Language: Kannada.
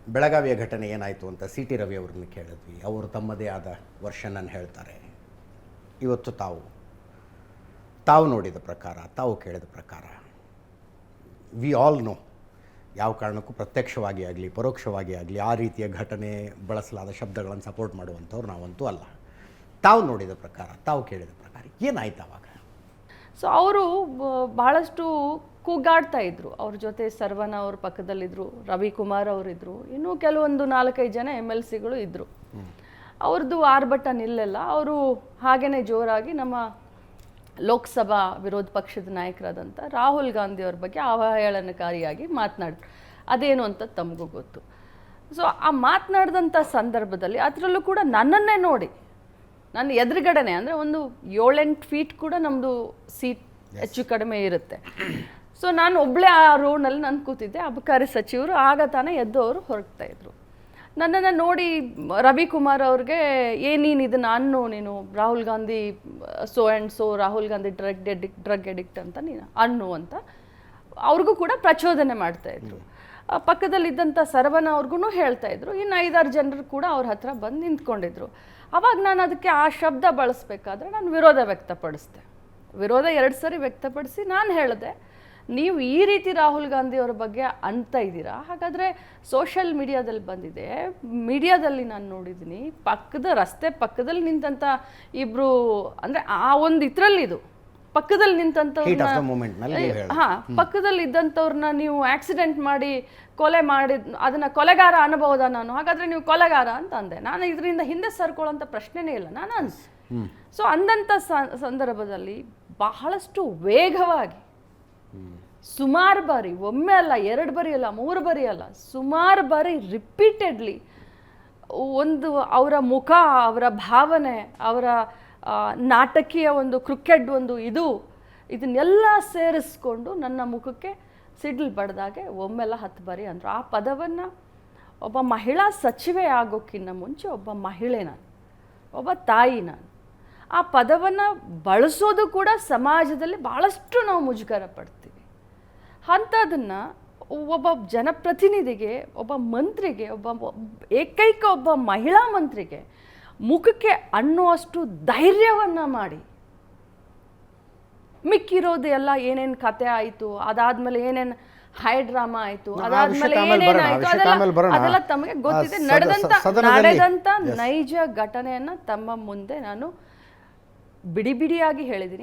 ಬೆಳಗಾವಿಯ ಘಟನೆ ಏನಾಯಿತು ಅಂತ ಸಿ ಟಿ ರವಿ ಅವ್ರನ್ನ ಕೇಳಿದ್ವಿ. ಅವರು ತಮ್ಮದೇ ಆದ ವರ್ಷನನ್ನು ಹೇಳ್ತಾರೆ. ಇವತ್ತು ತಾವು ನೋಡಿದ ಪ್ರಕಾರ, ತಾವು ಕೇಳಿದ ಪ್ರಕಾರ, ವಿ ಆಲ್ ನೋ, ಯಾವ ಕಾರಣಕ್ಕೂ ಪ್ರತ್ಯಕ್ಷವಾಗಿ ಆಗಲಿ ಪರೋಕ್ಷವಾಗಿ ಆಗಲಿ ಆ ರೀತಿಯ ಘಟನೆ ಬಳಸಲಾದ ಶಬ್ದಗಳನ್ನು ಸಪೋರ್ಟ್ ಮಾಡುವಂಥವ್ರು ನಾವಂತೂ ಅಲ್ಲ. ತಾವು ನೋಡಿದ ಪ್ರಕಾರ, ತಾವು ಕೇಳಿದ ಪ್ರಕಾರ ಏನಾಯ್ತು ಅವಾಗ? ಸೊ ಅವರು ಬಹಳಷ್ಟು ಕೂಗಾಡ್ತಾ ಇದ್ರು. ಅವ್ರ ಜೊತೆ ಸರ್ವಣ ಅವ್ರ ಪಕ್ಕದಲ್ಲಿದ್ದರು, ರವಿಕುಮಾರ್ ಅವರಿದ್ದರು, ಇನ್ನೂ ಕೆಲವೊಂದು 4-5 ಜನ MLCಗಳು ಇದ್ದರು. ಅವ್ರದ್ದು ಆರ್ಭಟ ನಿಲ್ಲೆಲ್ಲ. ಅವರು ಹಾಗೇ ಜೋರಾಗಿ ನಮ್ಮ ಲೋಕಸಭಾ ವಿರೋಧ ಪಕ್ಷದ ನಾಯಕರಾದಂಥ ರಾಹುಲ್ ಗಾಂಧಿ ಅವ್ರ ಬಗ್ಗೆ ಅವಹೇಳನಕಾರಿಯಾಗಿ ಮಾತನಾಡಿದ್ರು. ಅದೇನು ಅಂತ ತಮಗೂ ಗೊತ್ತು. ಸೊ ಆ ಮಾತನಾಡಿದಂಥ ಸಂದರ್ಭದಲ್ಲಿ ಅದರಲ್ಲೂ ಕೂಡ ನನ್ನನ್ನೇ ನೋಡಿ, ನನ್ನ ಎದುರುಗಡೆನೆ, ಅಂದರೆ ಒಂದು 7-8 ಫೀಟ್ ಕೂಡ ನಮ್ಮದು ಸೀಟ್ ಹೆಚ್ಚು ಕಡಿಮೆ ಇರುತ್ತೆ. ಸೊ ನಾನು ಒಬ್ಬಳೇ ಆ ರೋಡ್ನಲ್ಲಿ ನಾನು ಕೂತಿದ್ದೆ. ಅಬಕಾರಿ ಸಚಿವರು ಆಗ ತಾನೇ ಎದ್ದು ಅವರು ಹೊರಡ್ತಾಯಿದ್ರು. ನನ್ನನ್ನು ನೋಡಿ ರವಿಕುಮಾರ್ ಅವ್ರಿಗೆ ನೀನು ಇದನ್ನು ನೀನು ರಾಹುಲ್ ಗಾಂಧಿ ರಾಹುಲ್ ಗಾಂಧಿ ಡ್ರಗ್ ಎಡಿಕ್ಟ್ ಅಂತ ನೀನು ಅಂತ ಅವ್ರಿಗೂ ಕೂಡ ಪ್ರಚೋದನೆ ಮಾಡ್ತಾಯಿದ್ರು. ಪಕ್ಕದಲ್ಲಿದ್ದಂಥ ಸರ್ವಣ ಅವ್ರಿಗೂ ಹೇಳ್ತಾಯಿದ್ರು. ಇನ್ನು 5-6 ಜನರು ಕೂಡ ಅವ್ರ ಹತ್ರ ಬಂದು ನಿಂತ್ಕೊಂಡಿದ್ರು. ಆವಾಗ ನಾನು ಅದಕ್ಕೆ ಆ ಶಬ್ದ ಬಳಸಬೇಕಾದ್ರೆ ನಾನು ವಿರೋಧ ವ್ಯಕ್ತಪಡಿಸಿದೆ. ವಿರೋಧ 2 ಸರಿ ವ್ಯಕ್ತಪಡಿಸಿ ನಾನು ಹೇಳಿದೆ, ನೀವು ಈ ರೀತಿ ರಾಹುಲ್ ಗಾಂಧಿ ಅವರ ಬಗ್ಗೆ ಅಂತ ಇದ್ದೀರಾ, ಹಾಗಾದರೆ ಸೋಷಿಯಲ್ ಮೀಡಿಯಾದಲ್ಲಿ ಬಂದಿದೆ, ಮೀಡಿಯಾದಲ್ಲಿ ನಾನು ನೋಡಿದ್ದೀನಿ, ರಸ್ತೆ ಪಕ್ಕದಲ್ಲಿ ನಿಂತಂಥ ಇಬ್ಬರು, ಅಂದರೆ ಆ ಒಂದು ಇದರಲ್ಲಿದು ಪಕ್ಕದಲ್ಲಿ ನಿಂತಂಥವ್ರನ್ನ, ಪಕ್ಕದಲ್ಲಿ ಇದ್ದಂಥವ್ರನ್ನ ನೀವು ಆಕ್ಸಿಡೆಂಟ್ ಮಾಡಿ ಕೊಲೆ ಅದನ್ನು ಕೊಲೆಗಾರ ಅನ್ಬಹುದಾ ನಾನು? ಹಾಗಾದರೆ ನೀವು ಕೊಲೆಗಾರ ಅಂತ ಅಂದೆ. ನಾನು ಇದರಿಂದ ಹಿಂದೆ ಸರ್ಕೊಳ್ಳೋಂಥ ಪ್ರಶ್ನೆನೇ ಇಲ್ಲ, ನಾನು ಅನ್ಸಿ. ಸೊ ಅಂದಂಥ ಸಂದರ್ಭದಲ್ಲಿ ಬಹಳಷ್ಟು ವೇಗವಾಗಿ ಸುಮಾರು ಬಾರಿ, ಒಮ್ಮೆ ಅಲ್ಲ, 2 ಬಾರಿ ಅಲ್ಲ, 3 ಬಾರಿ ಅಲ್ಲ, ಸುಮಾರು ಬಾರಿ ರಿಪೀಟೆಡ್ಲಿ ಒಂದು ಅವರ ಮುಖ, ಅವರ ಭಾವನೆ, ಅವರ ನಾಟಕೀಯ ಒಂದು ಕ್ರಿಕೆಟ್ ಒಂದು ಇದನ್ನೆಲ್ಲ ಸೇರಿಸ್ಕೊಂಡು ನನ್ನ ಮುಖಕ್ಕೆ ಸಿಡ್ಲು ಬಡ್ದಾಗೆ ಒಮ್ಮೆಲ್ಲ 10 ಬಾರಿ ಅಂದರು. ಆ ಪದವನ್ನು ಒಬ್ಬ ಮಹಿಳಾ ಸಚಿವೆ ಆಗೋಕ್ಕಿಂತ ಮುಂಚೆ ಒಬ್ಬ ಮಹಿಳೆ ನಾನು, ಒಬ್ಬ ತಾಯಿ ನಾನು. ಆ ಪದವನ್ನು ಬಳಸೋದು ಕೂಡ ಸಮಾಜದಲ್ಲಿ ಭಾಳಷ್ಟು ನಾವು ಮುಜುಗರ ಪಡ್ತೀವಿ. ಅಂಥದನ್ನು ಒಬ್ಬ ಜನಪ್ರತಿನಿಧಿಗೆ, ಒಬ್ಬ ಮಂತ್ರಿಗೆ, ಏಕೈಕ ಒಬ್ಬ ಮಹಿಳಾ ಮಂತ್ರಿಗೆ ಮುಖಕ್ಕೆ ಅನ್ನುವಷ್ಟು ಧೈರ್ಯವನ್ನು ಮಾಡಿ, ಮಿಕ್ಕಿರೋದು ಎಲ್ಲ ಏನೇನು ಕತೆ ಆಯಿತು, ಅದಾದಮೇಲೆ ಏನೇನು ಹೈ ಡ್ರಾಮಾ ಆಯಿತು, ಅದಾದಮೇಲೆ ಏನೇನಾಯಿತು ಅದೆಲ್ಲ ತಮಗೆ ಗೊತ್ತಿದೆ. ನಡೆದಂಥ ನೈಜ ಘಟನೆಯನ್ನು ತಮ್ಮ ಮುಂದೆ ನಾನು ಬಿಡಿ ಬಿಡಿಯಾಗಿ ಹೇಳಿದ್ದೀನಿ.